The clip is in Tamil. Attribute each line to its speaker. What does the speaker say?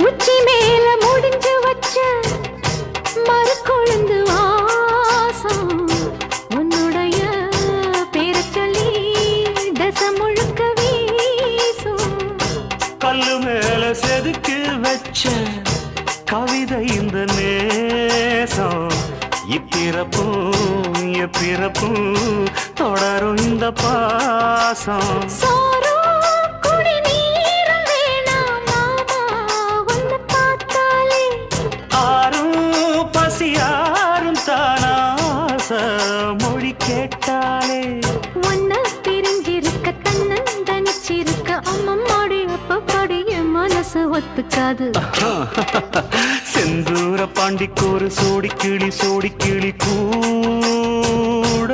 Speaker 1: உச்சி மேல முடிஞ்சு வச்ச மறு கொழுந்து வாசம் உன்னுடைய பேர சொல்லி தசை முழுக்க வீசும்.
Speaker 2: கல்லு மேல செதுக்கி வச்ச கவிதை இந்த நேசம் இப்பிறப்பும் எப்பிறப்பும் தொடரும் இந்த பாசம். பசியாரும் தானாச மொழி கேட்டாலே
Speaker 1: ஒன்ன பிரிஞ்சிருக்க தன்னந்தனிச்சிருக்க அம்மம்மாடி அப்பப்படி என் மனசு ஒத்துக்காது.
Speaker 2: செந்தூர பாண்டிக்கு ஒரு சோடி கிளி கூட